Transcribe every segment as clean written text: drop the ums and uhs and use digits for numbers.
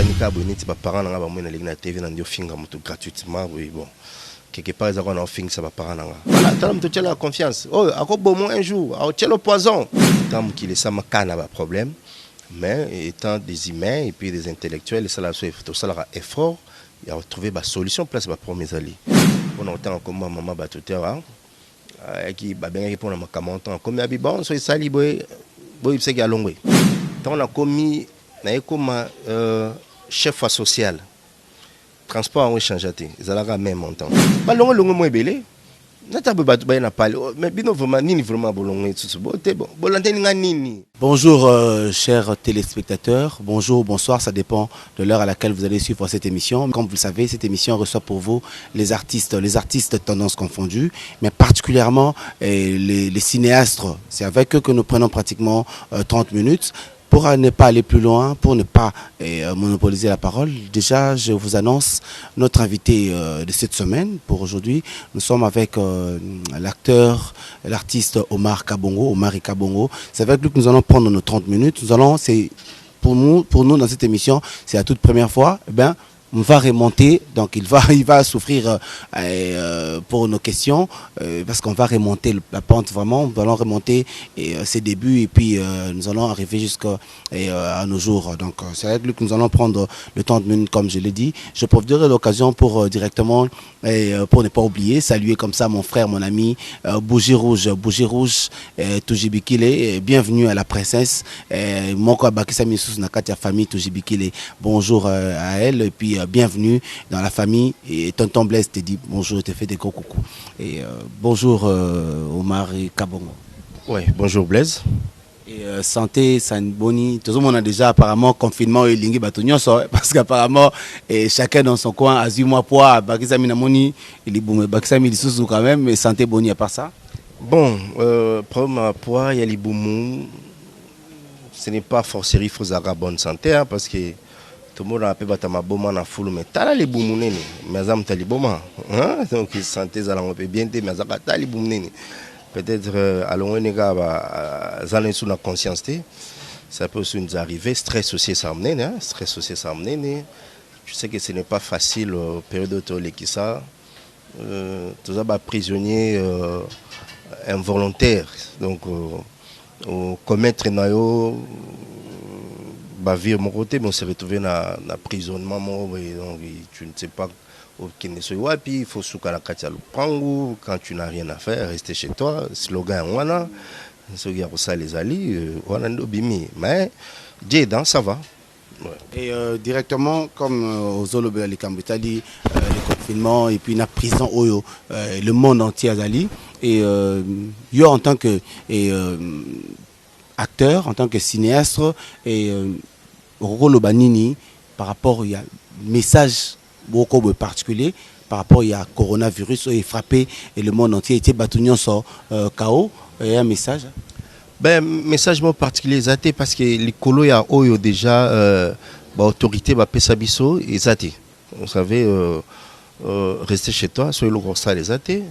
banika boniti ba parents nga ba mona leki na TV na ndio finga moto gratuitement oui bon quelque part ils ont fingi ça ba parents nga voilà tant moto tela confiance oh akobomo un jour au telo poison tant qu'il est ça makana ba problème mais étant des humains et puis des intellectuels ça la tout ça leur effort il a trouvé ba solution place ba premiers alliés on entend comme maman ba tout terrain qui ba bien répondre à ma commentant comme abi bon so sali boy c'est qu'il a longé tant on a commis na comme chef social transport on change ils allaient même montant ba longo mo ebele Bonjour chers téléspectateurs, bonjour, bonsoir, ça dépend de l'heure à laquelle vous allez suivre cette émission. Comme vous le savez, cette émission reçoit pour vous les artistes tendances confondues, mais particulièrement les cinéastes. C'est avec eux que nous prenons pratiquement 30 minutes. Pour ne pas aller plus loin, pour ne pas monopoliser la parole, déjà je vous annonce notre invité de cette semaine. Pour aujourd'hui, nous sommes avec l'artiste Omar Kabongo. C'est avec lui que nous allons prendre nos 30 minutes. Pour nous dans cette émission, c'est la toute première fois. Eh bien, on va remonter, donc il va souffrir pour nos questions parce qu'on va remonter la pente vraiment, nous allons remonter ses débuts et puis nous allons arriver jusqu'à nos jours. Donc c'est avec lui que nous allons prendre le temps de minutes comme je l'ai dit. Je profiterai de l'occasion pour directement, pour ne pas oublier, saluer comme ça mon frère, mon ami Bougie Rouge Toujibikile, bienvenue à la princesse. Moko Bakisa Missous Nakatia famille Toujibikile, bonjour à elle et puis bienvenue dans la famille. Et tonton Blaise te dit bonjour, te fait des gros coucou. Et bonjour Omar Kabongo. Oui, bonjour Blaise. Et santé, Sanboni, tout le monde a déjà apparemment confinement et lingi batonyo parce qu'apparemment chacun dans son coin a 8 mois poids, Bakisami Namoni, il est bon, Bakisami Lissouzou quand même, mais santé boni à part ça. Bon, problème à poids, il y a les boumous. Ce n'est pas forcément il faut avoir bonne santé hein, parce que tout le monde a appelé ma boma na foule mais t'as les boumouné mais azam t'as les boma hein donc santé ça on peut bien te mais azam t'as les boumouné peut-être allons on est gars zalen sous la conscience ça peut aussi nous arriver stress aussi ça amener hein stress aussi ça amener je sais que ce n'est pas facile période de qui ça tout ça prisonnier involontaire donc commettre nayo bavir mon côté mais on s'est retrouvé dans l'emprisonnement donc tu ne sais pas qui ne soit puis il faut souka la katia lupangu quand tu n'as rien à faire rester chez toi slogan wana ce qui a ça les alliés wana ndo bimi mais Dieu dans ça va ouais. Et directement comme aux Olobé les Cambitali le confinement et puis la prison oyo le monde entier azali et yo en tant que acteur, en tant que cinéaste et Rolo Banini par rapport il y a message beaucoup particulier par rapport il y a coronavirus et frappé et le monde entier était battu sur chaos et un message ben message particulier zaté parce que les colo ya oyo déjà autorité ba pesabiso et zaté vous savez rester chez toi soyez le ça les zaté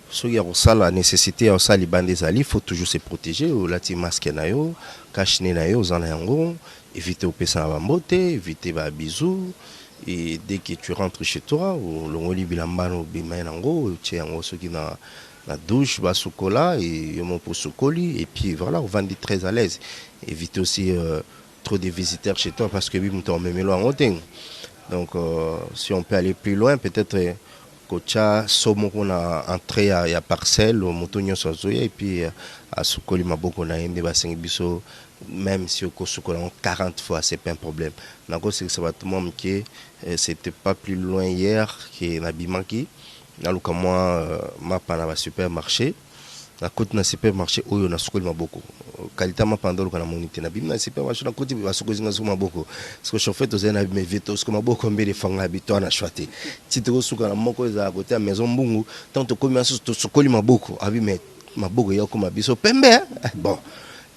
so ya la nécessité à ça les bandes des alliés faut toujours se protéger ou la masque na yo cache na yo zana yango éviter au pesa ba mbote éviter ba bisous et dès que tu rentres chez toi ou l'ongoli bilambano bima yango tu yango ce qui na la douche ba sokola et mon pour sokoli et puis voilà on va être très à l'aise éviter aussi trop de visiteurs chez toi parce que oui on même loin en donc si on peut aller plus loin peut-être Kocha somo kuna entrée à parcelle au motonyo sozoya et puis à sokoli maboko na yembe basengi biso même si au kosukola 40 fois c'est pas un problème nako c'est que ça va tout le monde qui c'était pas plus loin hier que na bimaki na luka moi ma pana ba supermarché na côté na supermarché oyo na sokoli maboko qualité ma pandolo kana monité na bimna supermarché na côté ba sokoli nga sokoli maboko parce que chauffeur to zena me vito sokoli maboko mbele fanga habito na chwate tito suka na moko za côté à maison mbungu tant to komi aso to sokoli maboko abi me maboko ya ko mabiso pembe bon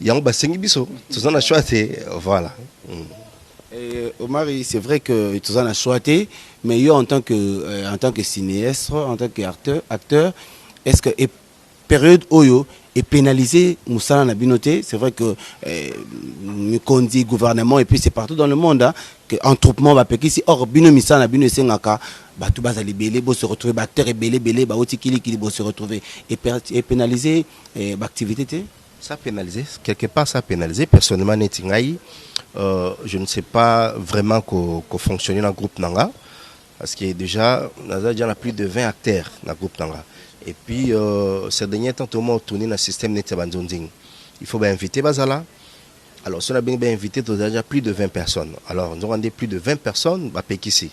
yango ba sengi biso to zana chwate voilà. Et Omar, c'est vrai que tu en as choisi, mais yo en tant que cinéaste, en tant qu'acteur, est-ce que période oyo et pénaliser Moussala Nabinoté. C'est vrai que qu'on dit gouvernement et puis c'est partout dans le monde hein, que entroupement va péquer si or bino Moussala Nabinoté sengaka bah tout bas les belé se retrouver bah terre belé bah oti kili se retrouver et pénaliser l'activité. Ça pénalisé quelque part ça pénalisé personnellement netingai je ne sais pas vraiment qu'on fonctionne dans le groupe Nanga parce que déjà on a plus de 20 acteurs dans le groupe Nanga. Et puis, ces derniers temps, tout le monde tourné dans le système Netabandonding. Il faut bien inviter Bazala. Alors, si on a bien invité, il y a déjà plus de 20 personnes. Alors, nous avons plus de 20 personnes, bah, ici.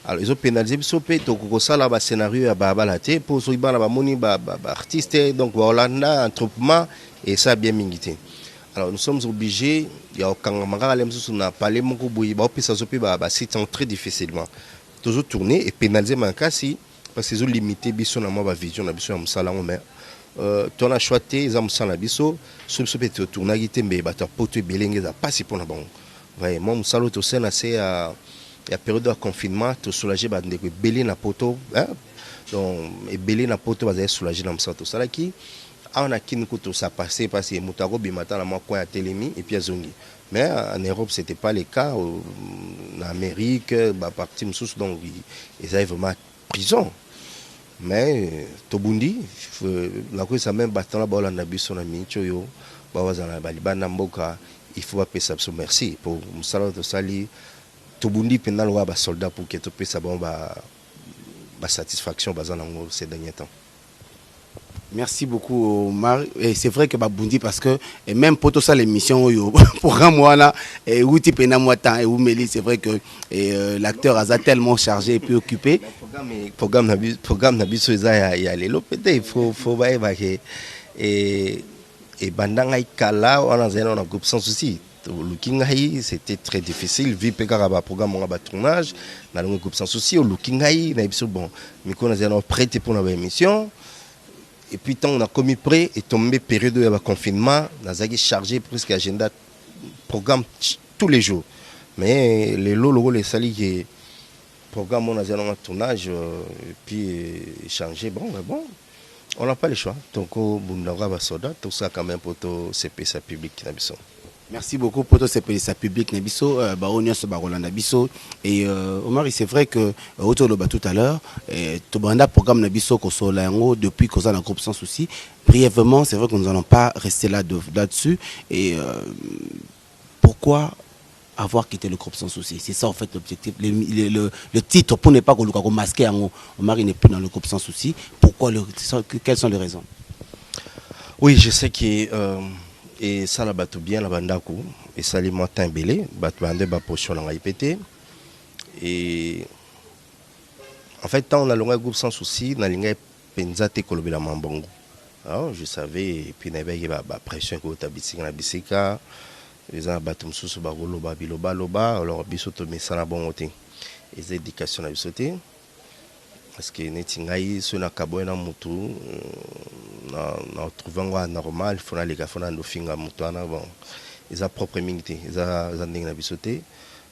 Alors, ils ont pénalisé, ils ont pénalisé, le scénario à Babalate, pour ceux qui ont artistes, donc voilà, un attroupement, et ça a bien mingité. Alors, nous sommes obligés, il y a aucun parlé, c'est très difficilement. Toujours tourner et pénaliser mon cas si. Parce qu'ils ont limité biso na ma vision na biso ya musala mais ton a choisi ils ont musala biso sur peut tourner gité mais bata poto belenge za pas si pour na bon vraiment musala to sena c'est à période de confinement to soulager ba ndeko belé na poto hein donc et belé na poto ba soulager na musala to sala qui on a kin ko to ça passer parce que mutako bimata na moi coin à télémi et puis azongi mais en Europe c'était pas le cas en Amérique ba parti mususu donc ils avaient vraiment prison. Mais Tobundi, la cause ça même battant la balle en abus son ami Choyo, Bawazana Balibana Mboka, il faut appeler ça merci pour Moussala de Sali, Tobundi pénal ou soldat pour que tu puisses avoir satisfaction ces derniers temps. Merci beaucoup Omar et c'est vrai que Babundi parce que et même pour tout ça l'émission programme moi et outi pena moi temps et Oumeli c'est vrai que l'acteur a tellement chargé et puis occupé programme nabiso il y a les peut-être il faut que et bandanga ikala on a groupe sans souci looking high c'était très difficile vu que le programme on a tournage dans le groupe sans souci au looking high na biso bon mais qu'on a prêté pour notre émission. Et puis, tant on a commis prêt et tombé période de confinement, on a chargé presque agenda programme tous les jours. Mais les lots, les salis, programme, on a un tournage et puis changer. Bon, on n'a pas le choix. Donc, on a tout ça quand même pour tout CPSA public. Merci beaucoup pour tout ce CPSA public Nabiso, Baronio Sobarola Nabiso. Et Omar, c'est vrai que autour de tout à l'heure, tout le programme Nabiso Kosolango depuis qu'on a un groupe sans souci. Brièvement, c'est vrai que nous n'allons pas rester là-dessus. Et pourquoi avoir quitté le groupe sans souci? C'est ça en fait l'objectif. Le titre pour ne pas qu'on masquer Omar, il n'est plus dans le groupe sans souci. Pourquoi quelles sont les raisons? Oui, je sais que et ça la bateau bien la bandako et ça les matin belé bateau bande ba potion na IPT et en fait tant on a le groupe sans souci na linga penza te kolobela mambongo alors je savais et puis na ba pression ko tabisika na bisika les a bateau mususu ba goloba biloba loba alors biso to mesana bon oté les éducation na bisoté parce que netingai sona kaboena mutu na trouvant normal il faut aller gafona ndo finga mutu ana bon ils a propre mingité ils a ndinga bisoté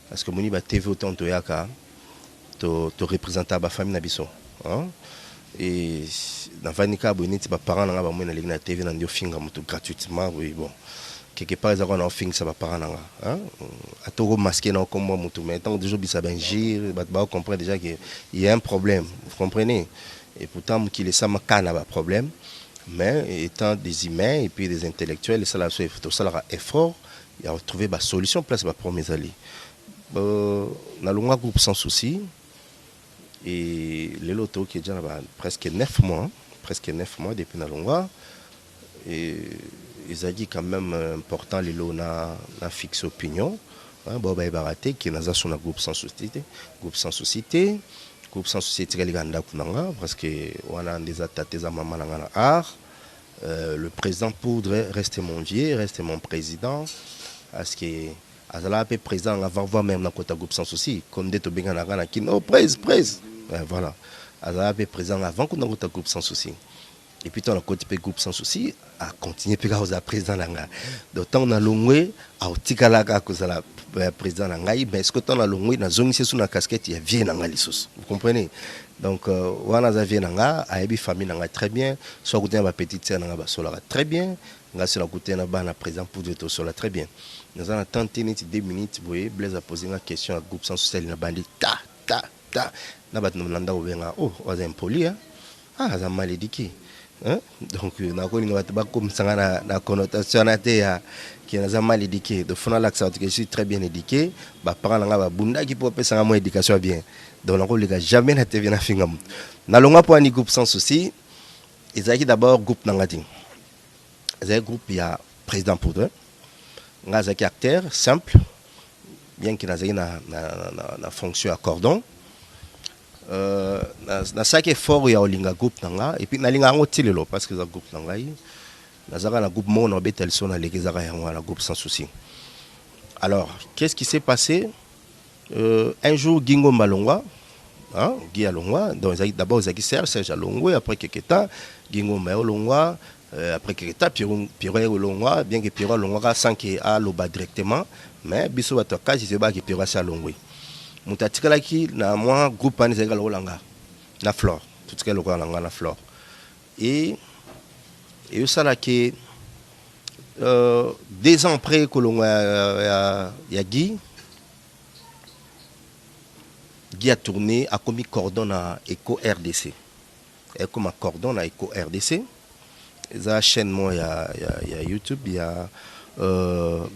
parce que moni ba TV autant to yaka to représenter ba famille na biso hein et na vanika boniti ba parents na ba mona na TV na ndio finga mutu gratuitement oui bon quelque part ils ont fait ça va pas nanga hein à tout masquer non comme moi mutu mais tant déjà bisa benjir ba comprendre déjà que il y a un problème vous comprenez et pourtant qu'il est ça makana ba problème mais étant des humains et puis des intellectuels ça là tout ça là effort il a trouvé ba solution place ba premiers alliés na longa groupe sans souci et les lotos qui est déjà presque 9 mois depuis na longa et ils ont dit quand même important les lots na fixe opinion hein bon ba baraté qui na sur un groupe sans société les ganda kunanga parce que on a des attaques à maman na art le président Poudre reste mon dieu reste mon président parce que azala pe président avant voir même na kota groupe sans souci comme de to benga na kino presse voilà azala pe président avant qu'on a kota groupe sans souci Et puis, on a côté groupe sans souci, à continuer à président Langa. Donc, on a longé, à Otikalaka, à la président Langa, mais est-ce que on a longé, dans zone sous la casquette, il y a bien Langa Lissos. Vous comprenez? Donc, on a bien Langa, à Ebi famille Langa très bien, soit côté ma petite sœur Langa Solara très bien, là c'est la côté na président pour de Solara très bien. Nous avons tenté 2 minutes, vous voyez, Blaise a posé une question à groupe sans souci, il a bandé ta. Na bat no landa obenga, oh, on a impoli, hein? Ah, on a mal éduqué. Hein? Donc, on a comme ça la connotation qui est mal éduqué. De fond, là, je suis très bien éduqué. Parents bunda qui peut faire mon éducation bien. Donc, on n'a jamais été bien à finir. Dans le pour un groupe sans souci, ils ont d'abord groupe Nangati. Ils ont un groupe, il y a président pour eux. Ils ont un caractère simple, bien qu'il ait une fonction à cordon. Na saki fort ya olinga groupe nanga et puis na linga ngotilelo parce que za groupe nanga yi na zaka na groupe mon betel son na lekezaka yango na groupe sans souci. Alors, qu'est-ce qui s'est passé un jour Gingo Malongwa, hein, Guy Alongwa, donc d'abord Zaki Serge Alongwa, après quelques temps Gingo Malongwa, après quelques temps Pierre Alongwa, bien que Pierre Alongwa sans qu'il a loba directement, mais biso watoka si c'est pas que Pierre sa Alongwa. Mutatikala na moi groupe ani zeka langa na flore tout ce que le langa na flore et ça là que 2 ans après que l'on a Guy a tourné a commis cordon à Eco RDC et comme cordon à Eco RDC ça chaîne moi il y a YouTube il y a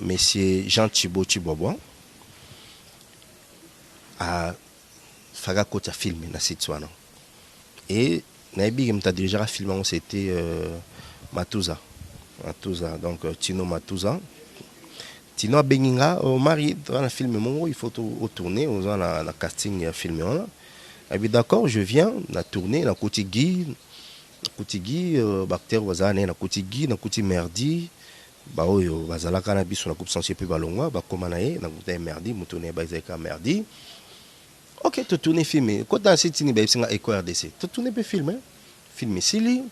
monsieur Jean Thibault Chibobo à faga kota filmé na sitwana et naibi mta déjà filmé c'était Matuza donc Tino Matuza Tino Beninga au mari dans le film mon il faut tourner aux la casting filmé là et puis d'accord je viens la tourner la Kotigi bactère wazane na Kotigi na Koti merdi ba oyo bazala kana biso na coupe sensible balongwa ba komana na Koti merdi mutone ba izeka merdi. Ok, tu tournes filmé. Quand tu as cette idée, tu as Eco RDC. Tu tournes peu filmé. Filmé Sili.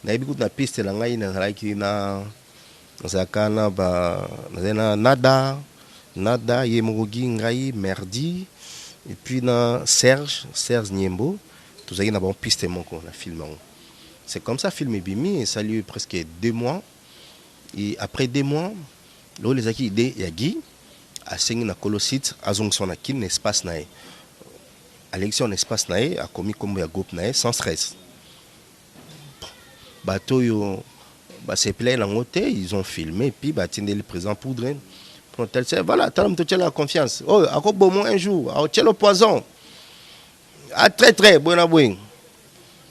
Na beaucoup na piste la ngai na like na zakana ba na nada yemogi ngai merdi et puis na Serge Niembo. Tout ça na bon piste mon ko na film. C'est comme ça filmé bimi et ça lui presque 2 mois. Et après 2 mois, là les aki idée yagi a signé na Colosite azong son akin espace na à l'élection espace nae a commis comme un groupe nae sans stress. Bateau yo ba se plaît la montée, ils ont filmé puis ba tindé le présent poudre. Pour tel c'est voilà, t'as me la confiance. Oh, à quoi bon un jour, à le poison. Ah très bon abouin.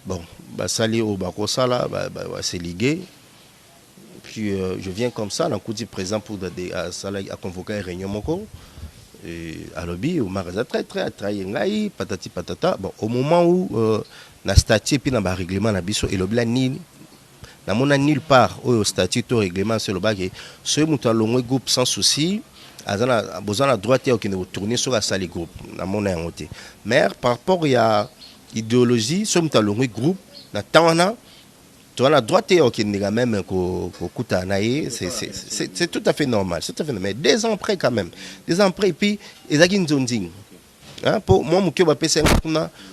Bon, ba sali au bako sala ba c'est ligué. Puis je viens comme ça, dans coup du présent pour à convoquer une réunion moko. À lobby au magasin très à travailler patati patata bon au moment où la statut puis dans le règlement na biso et lobby la ni na mona nulle part au statut au règlement sur le bague ce mutalongo groupe sans souci azana besoin la droite et qui ne tourner sur la salle groupe na mona ngoté mais par rapport il y a idéologie ce mutalongo groupe na tana la droite et qui n'est même c'est tout à fait normal, c'est tout à fait normal. Mais 2 ans après quand même, 2 ans après et puis ils ont zonding. Hein pour moi mon va passer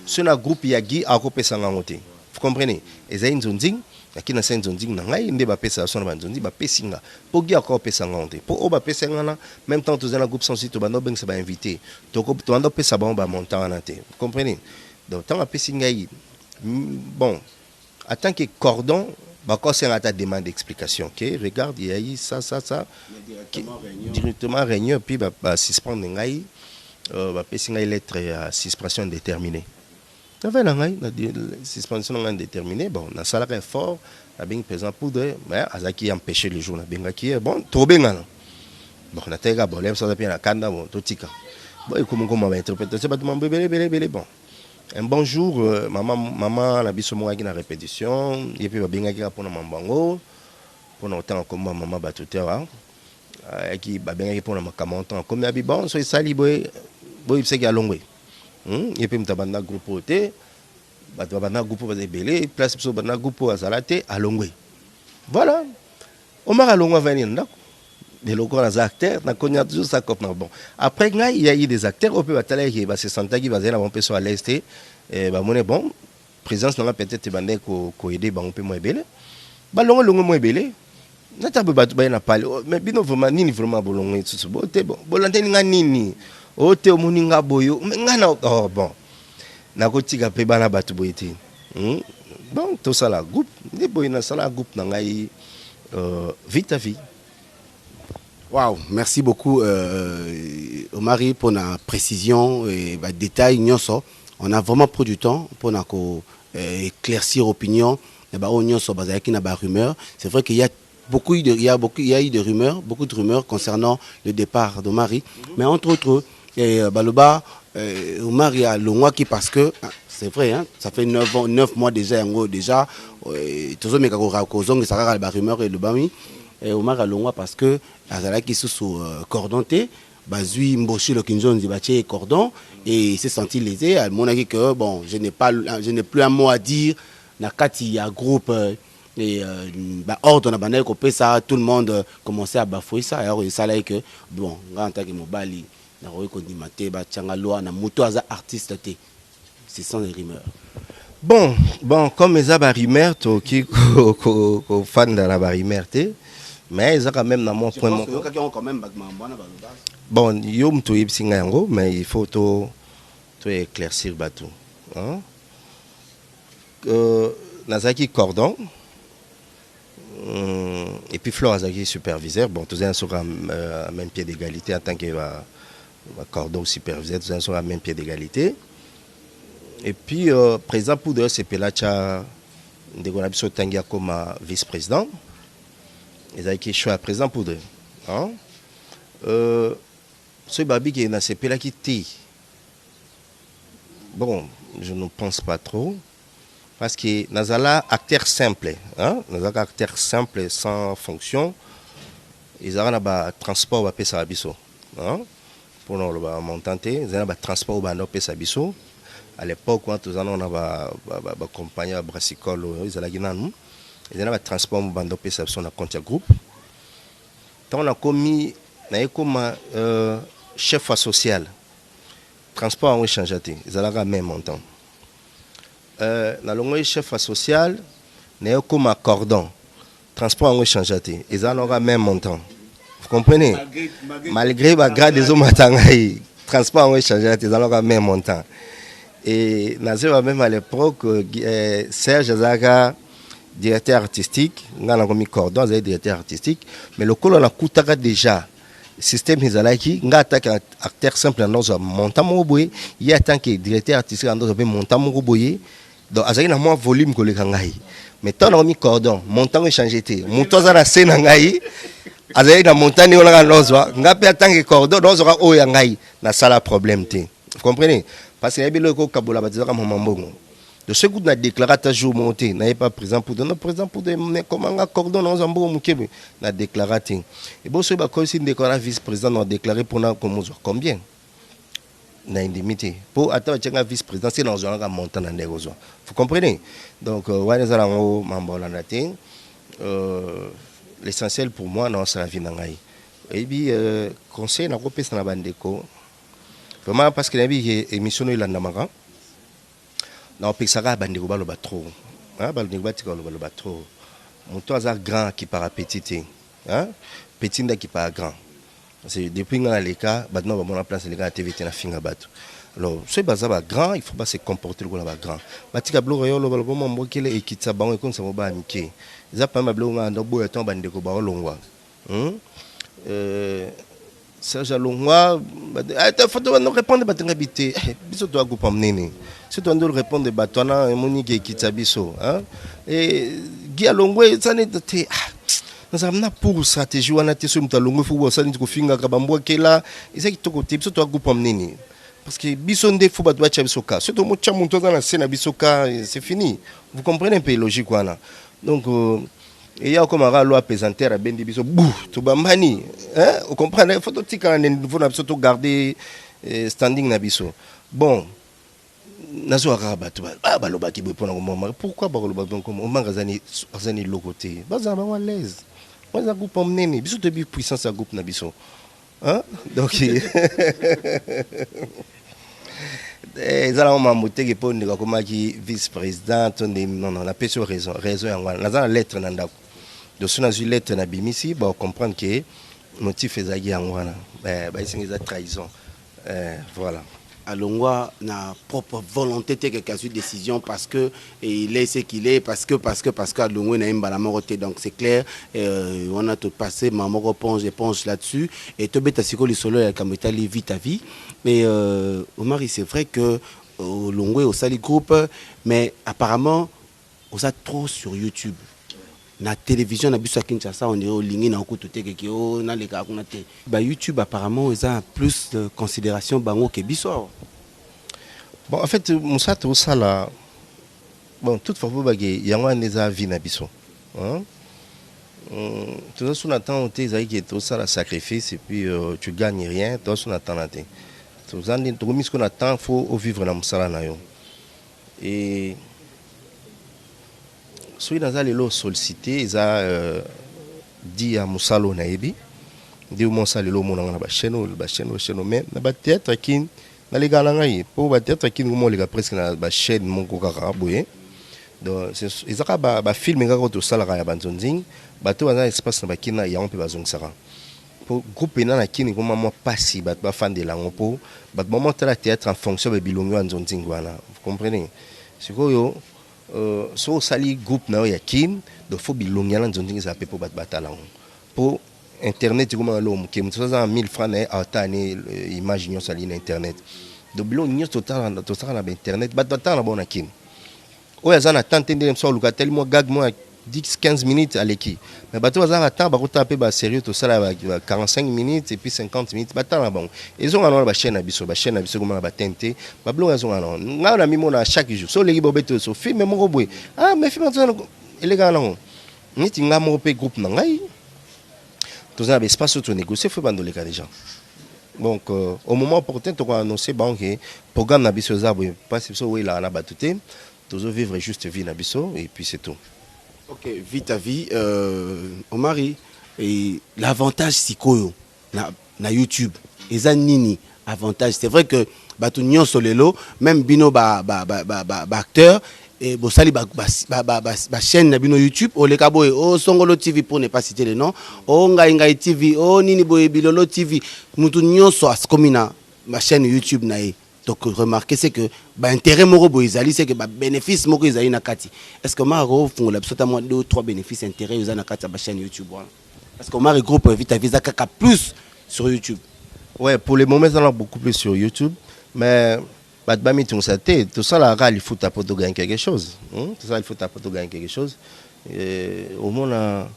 sur un groupe yagi a repasser en côté. Vous comprenez? Ils ont zonding, qui na sen zonding na ngai ndé ba pesa son ba zondi ba pesinga. Pour gi encore pesa ngante. Pour ba pesa ngana même temps tous un groupe sans site ba no ben ça ba invité. Donc to ando pesa ba montant na te. Vous comprenez? Donc tant ba pesinga bon en tant que cordon, c'est à ta demande d'explication. Okay? Regarde, il y a eu ça. Directement réunion, puis suspendre une lettre à suspension déterminée. Suspension indéterminée, bon, on a salaire fort, on a bien pesant poudre, mais Azaki a empêché le jour, bon, trop bien. Bon, on a été bon, on a bien la canne, bon, tout tika. Bon, comment interpréter ça, bon. Un bon jour, maman la biso mo na répétition, et puis ba bengaki pour na mambango, pour na temps comme maman batuté wa. Qui ba bengaki pour na makamonton comme ya bi bon so sali boy c'est ki alongwe. Et puis mtabanda groupe oté bato bana groupe ba ebele place biso bana groupe azalate alongwe voilà Omar alongwa venir ndako des locaux les acteurs na konya toujours ça comme bon après il y a eu des acteurs au peut batala qui va se sentir qui va aller on peut sur à l'est et ba moné bon présence na peut-être bandé ko aider ba on peut moins belé ba longo moins belé na tabu ba na parler mais bino vraiment nini vraiment bolongo tout bon bon bolante nga nini o te omoni nga boyo nga na oh bon na kotika pe bana batu boyete bon tout ça la groupe ni boy na sala groupe na ngai vite à vie. Wow, merci beaucoup Omari pour la précision et les détails. On a vraiment pris du temps pour éclaircir l'opinion. C'est vrai qu'il y a il y a eu des rumeurs, beaucoup de rumeurs concernant le départ d'Omari. Mais entre autres, Baloba, Omari a le mois qui parce que c'est vrai, hein, ça fait 9 mois déjà, tout ça, mais ça a rumeur et le bami. Et Omar Alongwa parce que Azala qui sous cordonté, Bazui Mboshi le Kinjon Zibaché cordon et il s'est senti lésé. À mon avis que bon, je n'ai plus un mot à dire. Nakati il y a groupe et ordre na banal copé ça, tout le monde commençait à bafouer ça. Alors il s'allait que bon, en tant que mobali, na roé ko dimate ba tchanga loi na moto aza artiste té. Ce sont des rumeurs. Bon, comme les rumeurs qui fan de la rumeur té. Mais ils ont quand même dans mon point. Bon, yom to yipsinga yango, mais il faut tout éclaircir bateau. Hein? Nazaki cordon. Et puis Flore Azaki superviseur. Bon, tous sur un même pied d'égalité en tant que cordon superviseur, tous sur un même pied d'égalité. Et puis président Poudre c'est Pelacha de Gonabiso Tangia comme vice-président. Ils ont été choisi à présent pour eux. Ce babi qui est dans ces pays-là qui t'est. Bon, je ne pense pas trop. Parce que nous avons acteur simple. Nous avons acteur simple sans fonction. Ils ont un transport à Pessabiso. Pour nous, montant, ils ont un transport à Pessabiso. À l'époque, quand nous avons une compagnie à Brassicole, ils ont il y a un transport bando perception na compte groupe tant on a commis comme chef social transport on change ils ont même montant na longue chef social na comme cordon transport on change ils ont même montant vous comprenez malgré la grade des hommes matangai transport on change ils ont même montant et na même à l'époque Serge Zaga directeur artistique, on a mis cordon, directeur artistique, mais le col on a coûté déjà système Hizalaki, on a attaqué acteur simple dans un montant moboye, il y a tant que directeur artistique dans un montant moboye, donc il y a moins volume que le kangai. Mais tant on a mis cordon, montant est changé, montant à la scène nangai, il y a montant on a l'ozwa, on a pas tant que cordon, dans un haut yangai, na sala problème té. Vous comprenez? Parce que il y a le ko kabola batizaka mamambongo. De ce coup, on a déclaré à jour monté, n'a pas présent pour donner présent pour des comment on a cordon dans un bon mouké, n'a déclaré. Et bon, ce que si déclaré vice-président, on a déclaré pour nous combien? N'a indemnité. Pour attendre un vice-président, c'est dans un montant dans des vous comprenez? Donc, l'essentiel pour moi, non, c'est la vie d'Angaï. Et puis, conseil, n'a pas pu s'en abandonner. Vraiment, parce que la émission est là, non, Pixara bandeko baloba trop. Bandeko batika baloba trop. Mon toi a grand qui para petit. Petit qui para grand. C'est depuis dans les cas, maintenant on a place les gars à TVT na finga bato. Alors, ce bazaba grand, il faut pas se comporter comme grand. Batika blo royo lo baloba mo kele ekitsa bango e comme ça mo ba mike. Za pa mablo nga ndo boyo ton bandeko ba olongwa. Serge Alongwa, il faut répondre à votre habité. Biso doit vous emmener. Si tu dois répondre à Batona et Monique qui t'abisso. Et Guy Alongwa, ça n'est pas. Nous avons pour stratégie, on a été sur le long, il faut ça, nous finir à Kabambo, qui est là. Et c'est qui te côté, biso doit vous emmener. Parce que Bisonde, il faut battre Chabisoka. Si tu montes dans la scène à Bisoka, c'est fini. Vous comprenez un peu logique, voilà. Donc, et il y a comme un loi pesanteur à Bendi Biso, bouh, tout bambani. Vous comprenez? Il faut tout garder standing Nabiso. Bon, nazo arabato ah baloba ki bopona ko mama pourquoi ba loba donc on manga zani lokoté baza ba à l'aise moi za groupe omnene biso te bi puissance à groupe na biso hein donc ezala o mamuté ke poni ka koma ki vice président non la personne raison ya ngwana naza lettre na ndako donc sona zu lettre na bimisi ba comprendre que motif ezaki ya ngwana ba isingiza trahison voilà. Alongwa na propre volonté de quelque décision parce que il est ce qu'il est parce que Alongwa na imba la moroté donc c'est clair on a tout passé maman éponge là-dessus et to beta siko li solo ya kametali vite à vie mais Omar c'est vrai que Alongwa au sali groupe mais apparemment on a trop sur YouTube na télévision na biso Kinshasa on dirait au lingi na okutu te ke o na le ka kuna te ba YouTube apparemment ils ont plus de considération bango ke biso. Bon en fait Moussa tout ça là bon toute fois bagé yango neza vie na biso hein tout ça on attend tes aïe tout ça la sacrifice et puis tu gagnes rien tout ça on attend là tout ça tout comme ce qu'on attend faut vivre na musala na yo et soki naza lelo sollicité eza dit à musalo na yebi ndi monsa lelo monanga na ba chaîne mais na ba théâtre kin na les gala ngai po ba théâtre kin mo le presque na ba chaîne mon ko kaka boye donc ezaka ba film ngaka to sala ya banzonzing bato wana espace na ba kina ya on peut bazongisa po groupe na kini ko mama pasi ba fan de lango po ba moment la théâtre en fonction de bilongo banzonzing wana vous comprenez sikoyo so sali groupe na ya kin do fo bilongia na nzonzi za pepo batala po internet comme l'homme qui mutu za 1000 francs na atani image nyo sali na internet do bilongia total na internet batala bona kin o ya zana tante ndem so lukatel mo gag mo 10-15 minutes à l'équipe mais bato bazara ta ba kota pe ba sérieux to sala 45 minutes et puis 50 minutes batala bon ils ont alors ba chaîne biso comme ba tente ba blog ils ont alors na mi mona chaque jour so legi bobeto so film mo boy ah mais film ça les gars non ni tinga mo pe groupe na ngai to za ba espace to négocier faut bando les gars déjà donc au moment opportun to annoncer bon que programme na biso za boy parce que so oui là na batute to vivre juste vie na biso et puis c'est tout. Ok, vite à vie, Omari, et l'avantage sikoyo na YouTube, et nini avantage. C'est vrai que batunyon solelo, même bino acteur, et bosali chaîne na bino YouTube, o le kabo o Songolo TV pour ne pas citer les noms, o Ngai TV, o nini boye bilolo TV, mutunyon so askomina ma chaîne YouTube na e. Donc remarquez c'est que intérêt moko boizali c'est que bénéfice moko izali na kati. Est-ce que maro font absolument 2 ou 3 bénéfices intérêts uzana kati à chaîne YouTube voilà. Parce que maro groupe vite à visa kaka plus sur YouTube. Ouais, pour les moments on a beaucoup plus sur YouTube mais badbami tout ça la il faut taper de gagner quelque chose. Tout ça il faut taper de gagner quelque chose. Au moins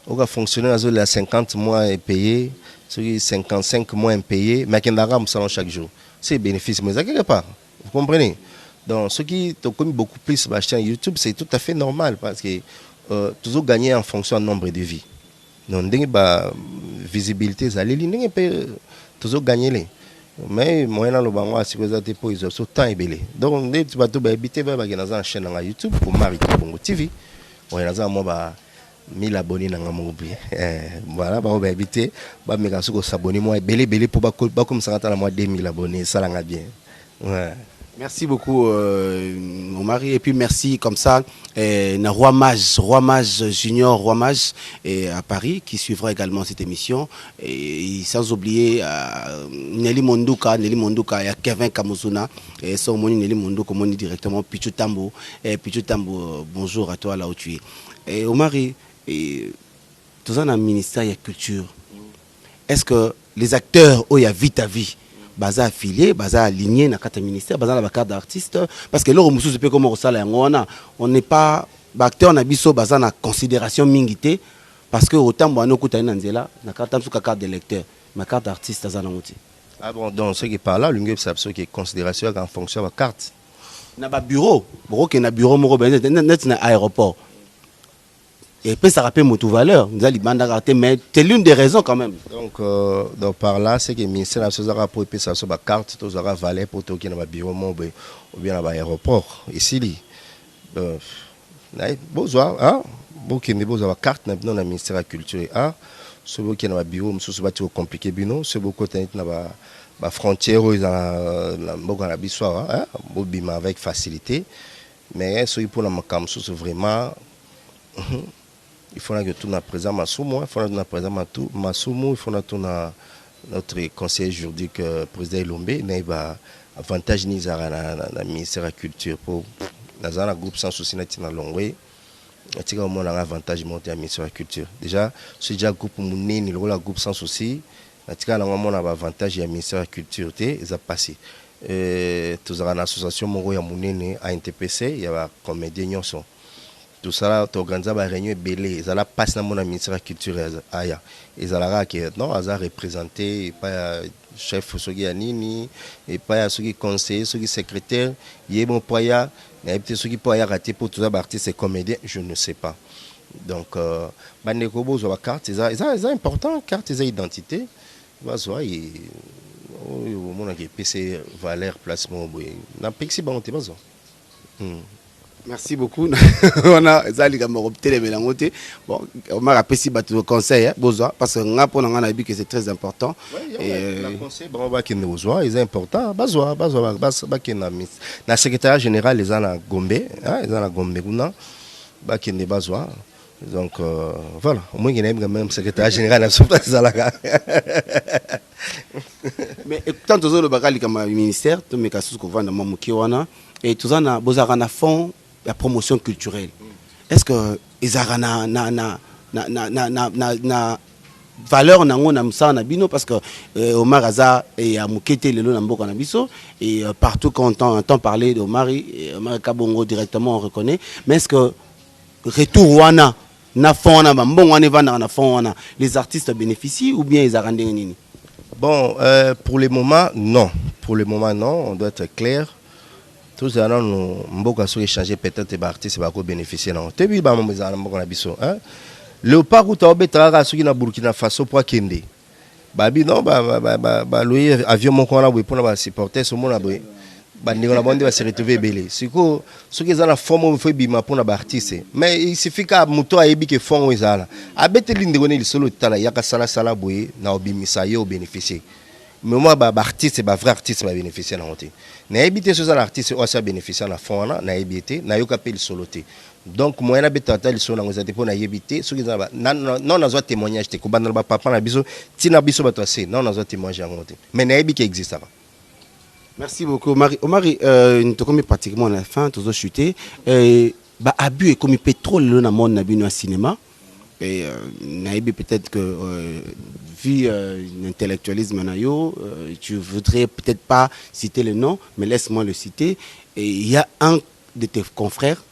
on va fonctionner à 50 mois et payé, sur 55 mois impayé mais qu'on a salon chaque jour. C'est bénéfice, mais quelque part. Vous comprenez? Donc, ce qui te commis beaucoup plus sur la chaîne YouTube, c'est tout à fait normal parce que toujours gagner en fonction du nombre de vies. Donc, la visibilité, ça les toujours gagner. Mais moi, dans le banc, si vous avez pour ils ont temps et belé. Donc, tu vas tout habiter dans la chaîne YouTube pour Marika Bongo TV. On a un 1000 abonnés dans mon groupe. Voilà, on va éviter. Bah, mais quand on s'abonne, moi, belé pour pas comme ça, on a 2000 abonnés, ça l'a bien. Ouais. Merci beaucoup, mon mari. Et puis merci comme ça, Roi Mage Junior, Roi Mage à Paris, qui suivra également cette émission. Et sans oublier Nelly Monduka, il y a Kevin Kamuzuna, et son moni Nelly Monduka, on dit directement Pichu Tambo. Pichu Tambo, bonjour à toi là où tu es. Et au mari, tout ça dans le ministère de la Culture. Est-ce que les acteurs, où il y a vite à vie, baza affilié, baza aligné dans le ministère, baza la carte d'artiste, parce que là, on peut comme on n'est pas acteur, on a biso baza na considération mingité, parce que autant on a écouté nanzela, na carte d'électeur, ma carte d'artiste baza na moti. Ah bon, donc ce qui parle là, l'ungé c'est absolument qui est considération en fonction de la carte. Na ba bureau, bureau qui na bureau moro net na aéroport. et puis ça rappelle moto valeur nous allons banda raté mais c'est l'une des raisons quand même. Donc par là c'est que le ministère de la pour payer ça sur la carte tous aura valet pour tout qui dans bureau ou bien à l'aéroport ici li besoin hein beaucoup ne besoin carte dans le ministère de la culture ah ce qui dans bureau monsieur va trop compliqué bino ce beaucoup na ba frontière dans la bissoire hein bobima avec facilité mais ce pour la makam c'est vraiment il faut que tout na présent Masumo, il faut que tout na présent Masumo, il faut que tout na notre conseiller juridique président Ilombe n'a avantage ni na ministère de la culture pour dans un groupe sans souci na longwe atika au moins un avantage monter à ministère de la culture déjà c'est déjà groupe munene le groupe sans souci atika na mon avantage ya ministère de la culture té ça passé tous une association moko ya munene à NTPC il y a comédien nyonso tout ça tu organises une réunion belé ça la passe dans mon ministère de la culture aya et ça la que non ça représenté pas chef soki ya nini et pas soki conseiller soki secrétaire yé bon poya mais peut-être soki poya raté pour tout ça artiste et comédien je ne sais pas donc bande ko bozo carte ça important carte ça identité bazo et mon que PC valeur placement boy na pexi ba on te bazo. Merci beaucoup. On a Zali Gamoropté les mélangotés. Bon, on m'a rappelé si bateau conseil, besoin parce que on a vu que c'est très important. Le conseil, bon, bah qui nous besoin, c'est important. Besoin, qui na secrétaire général les ans à Gombe, hein, les ans à Gombe, bah qui n'est besoin. Donc voilà, au moins il y a même secrétaire général à soupe Zalaga. Mais tant tous le bagali comme ministère, tous mes casus qu'on vend dans mon kiwana et tous en a besoin à fond la promotion culturelle. Est-ce que ils na valeur na msa na bino parce que Omar Aza et a mukete lelo na mboka na biso et partout quand on entend parler de Omar Kabongo directement on reconnaît mais est-ce que retour wana na fond na mbongo wana vanda na fond wana les artistes bénéficient ou bien ils a rendu nini? Bon pour le moment non on doit être clair. Tous les ans, nous avons échangé peut-être des artistes qui bénéficier. Tu as vu, le parcours où tu as été à Burkina Faso pour Kende. Babi non, avion mon qu'on a pour supporter ce monde. On va se retrouver belé. C'est que ceux qui ont la forme il faut bima pour les artistes. Mais il suffit qu'à moto a ébi que fond ils ont. Abete l'inde le solo tala yaka sala boye na obimisa yo bénéficier. Mais moi artiste ba vrai artiste va bénéficier na honte. Na habité sur l'artiste aussi bénéficier na fond na habité na yo kapel soloté. Donc moi na betata le solo ngozate pour na habité ceux qui non na zo témoignage te ko banana ba papa na biso tina biso ba toase non na zo témoignage en honte. Mais na habité existe ça. Merci beaucoup Omari nous te comme pratiquement à la fin tous chuté ba abus et comme pétrole le na monde na bino cinéma et naïbi peut-être que vu l'intellectualisme nayo tu voudrais peut-être pas citer le nom mais laisse-moi le citer et il y a un de tes confrères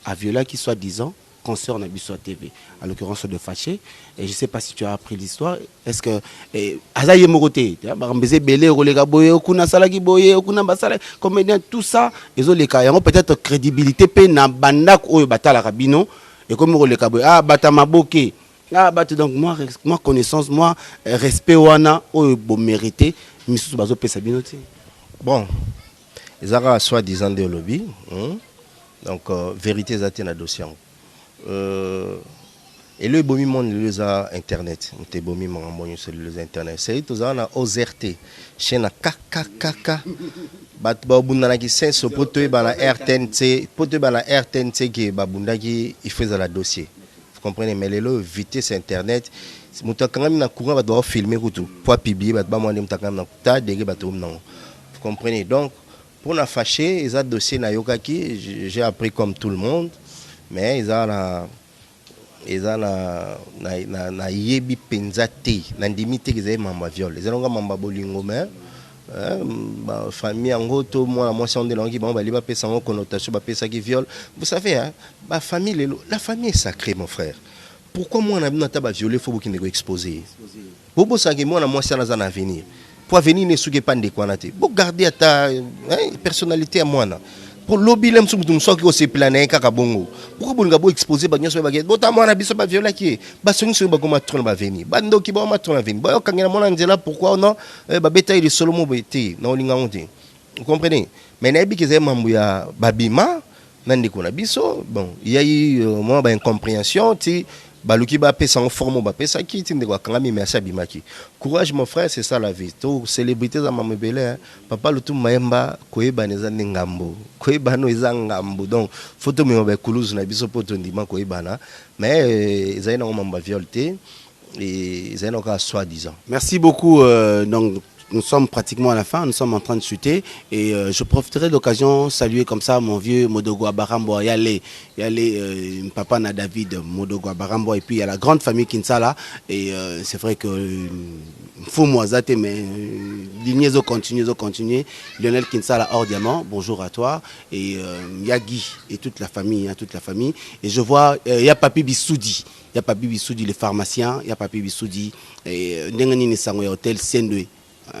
à Viola qui soit disant concert na biso TV à l'occurrence de Fâché et je sais pas si tu as appris l'histoire est-ce que azaye moroté ba mbeze belé rolega boye okuna salaki boye okuna basala comédien tout ça ils ont les cas peut-être crédibilité pe na bandak oyo batala rabino et comme on le caboye batama boké donc moi connaissance moi respect wana oyo bo mérité misusu bazo pesa binoti bon ils ont soi-disant de lobby donc vérité zati na dossier et le bomi monde les a internet te bomi mon sur les internet c'est tout ça na OZRT chaîne KKKK bat ba bunda ki senso poto ba na RTNC poto ba na RTNC ki ba bunda ki il faisait la dossier vous comprenez mais le vitesse internet mutakanga na courant ba doit filmer tout pour publier ba moi mutakanga na ta dege ba tout non vous comprenez donc pour na fâcher ils a dossier na yokaki j'ai appris comme tout le monde mais ils ont na yebi penzate na ndimite qu'ils avaient mamba viol ils ont mamba bolingo mais famille en gros tout moi moi c'est on de langue bon ba liba pesa en connotation ba pesa qui viol vous savez hein ba famille la famille est sacrée mon frère pourquoi moi on a bien taba violer faut qu'il ne exposer bobo ça que moi na moi c'est dans un avenir pour avenir ne souke pas de quoi naté pour garder ta personnalité à moi na pour lobby lem sum tum soki aussi plané kaka bongo pourquoi bonga bo exposer ba nyonso ba get bota mwana biso ba viola ki ba songi so ba koma trona ba veni ba ndoki ba ma trona veni ba kangela mona nzela pourquoi non ba betaille de solomo beti na olinga onde vous comprenez mais na bi ke mambu ya babima nandi ko na biso bon il y a eu moi ba incompréhension ti baluki ba pesa en forme ba pesa ki tinde kwa kangami merci abimaki courage mon frère c'est ça la vie to célébrité za mamebele papa lutu maemba koyeba neza ngambo koyeba no eza ngambo donc photo me ba kuluzu na biso poto ndima koyeba na mais ezai na mamba violté et ezai na ka soi-disant. Merci beaucoup donc nous sommes pratiquement à la fin, nous sommes en train de chuter et je profiterai de l'occasion de saluer comme ça mon vieux Modogo Abarambo, il y a les papa na David Modogo Abarambo et puis il y a la grande famille Kinsala et c'est vrai que faut moi zate mais lignes continuer Lionel Kinsala hors diamant, bonjour à toi et Yagi et toute la famille et je vois il y a Papi Bissoudi. Il y a Papi Bissoudi le pharmacien, il y a Papi Bissoudi et Ndengani Nisangwe hôtel Sendwe.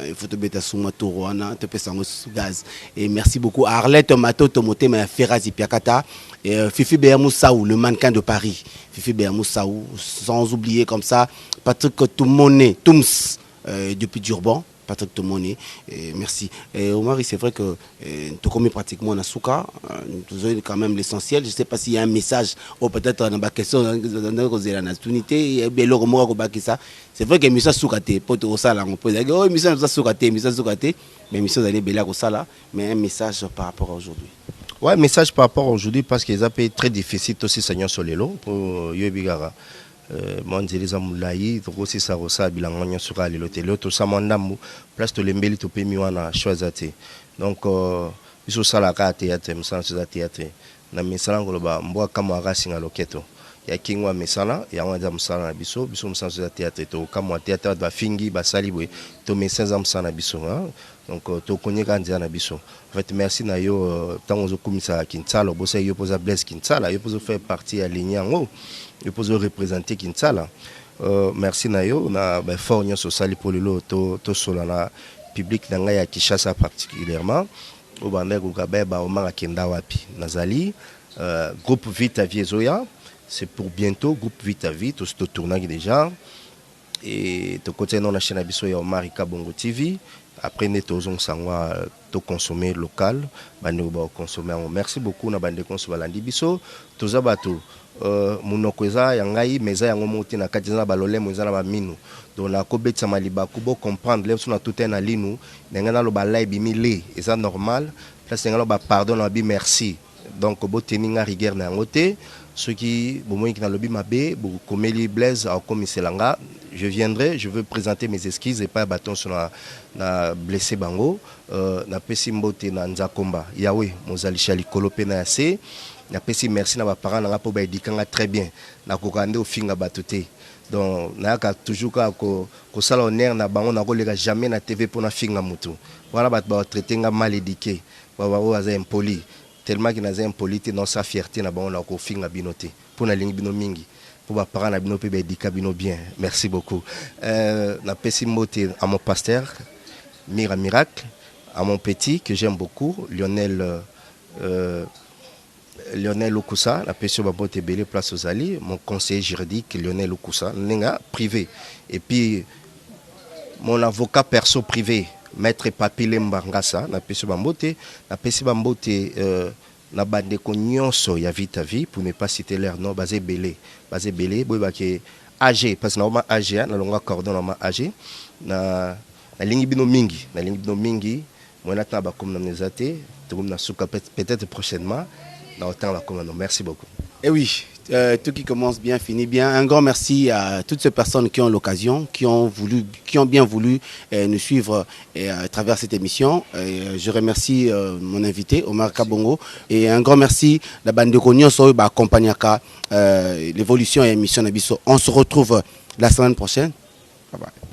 Il faut te mettre sous ma tour, te passer sous gaz. Et merci beaucoup à Arlette Mato Tomote, mais Ferrazi Piakata, et Fifi Béamou Saou, le mannequin de Paris. Fifi Béamou Saou, sans oublier comme ça, Patrick Toumoné, Toums, depuis Durban. Patrick Tomoné, merci. Et Omar, c'est vrai que tu commis pratiquement en Asuka, tu as quand même l'essentiel. Je ne sais pas s'il y a un message, ou peut-être dans la question de la nationalité, c'est vrai que Missa Soukate, pour tout ça, on peut dire, oh, Missa Soukate, mais Missa Zalé Bela Rosala, mais un message par rapport à aujourd'hui. Ouais, message par rapport à aujourd'hui, parce qu'ils ont été très difficile aussi, Seigneur Solelo, pour Yobigara. Monzeleza Moulaï, aussi ça rosa bilangonyo sur l'hôtel, tout ça mondamu, place de l'embelli to pemi wana choisate. Donc biso sala ka théâtre, msana sur théâtre. Na misala ngoloba mboa kama rasinga loketo. Ya kingwa misala, ya wanda msala na biso, biso msana sur théâtre to kama théâtre ba fingi ba salibwe, to mesenza msana biso hein. Donc to konyeka ndia na biso. En fait merci na yo tango zo kumisa Kinsala, bosa yo posa Blaise Kinsala, yo posa faire partie à Lignan. Je peux représenter Kinsala. Merci Nayo, na fort sur sali pour le lot to solana public nanga ya Kinshasa particulièrement. Au bandé Gogabe ba o manga kenda wapi. Nazali groupe Vite à Viezoya, c'est pour bientôt groupe Vite à Vite, tout tournage déjà. Et de côté non la chaîne abiso ya Marika Bongo TV. Après nous tous sangwa to consommer local, bande ba consommer. Merci beaucoup na bande consommer landi biso, tous abatu munokweza yangai meza yango moti na kati na balole moza na ba minu. Donc la kobetsa maliba kubo comprendre les na tout na linu, ngana lo balai bimile, et ça normal. Place ngalo ba pardon na bi merci. Donc bo teninga rigueur na ngote, ceux qui bo moi qui na lobi mabe, bo komeli Blaise au komiselanga. Je viendrai, je veux présenter mes excuses et pas bâton sur la blessé bango. Na pesi mbote na nzakomba. Yahweh, mozali chali kolope na yase. Na pesi merci na ba parents na po ba edikanga très bien. Na kokande ofinga batote. Donc na ka toujours ko sala honneur na bango na ko lega jamais na TV pour na finga mutu. Voilà ba traiter nga mal éduqué. Ba ba oza impoli. Tellement qu'il na impolité dans sa fierté na bango na ko finga binote. Pour na lingi bino mingi. Pour ma parents na bino pe be dikabino bien. Merci beaucoup. Na pesi moté à mon pasteur Miracle, à mon petit que j'aime beaucoup Lionel Okusa, la pesi babote belé place aux alliés, mon conseiller juridique Lionel Okusa, nenga privé et puis mon avocat perso privé maître Papile Mbangasa, na pesi babote na bande ko nyonso ya Vite à Vie pour ne pas citer leur nom basé belé boy ba ke AG parce que na AG na longa cordon na AG na lingi bino mingi moi na ta ba comme na nezate to na suka peut-être prochainement na autant ba comme merci beaucoup. Et oui, tout qui commence bien finit bien. Un grand merci à toutes ces personnes qui ont l'occasion, qui ont bien voulu nous suivre à travers cette émission. Je remercie mon invité, Omar Kabongo. Et un grand merci à la bande de Cognon, qui accompagne l'évolution et l'émission Nabiso. On se retrouve la semaine prochaine. Bye bye.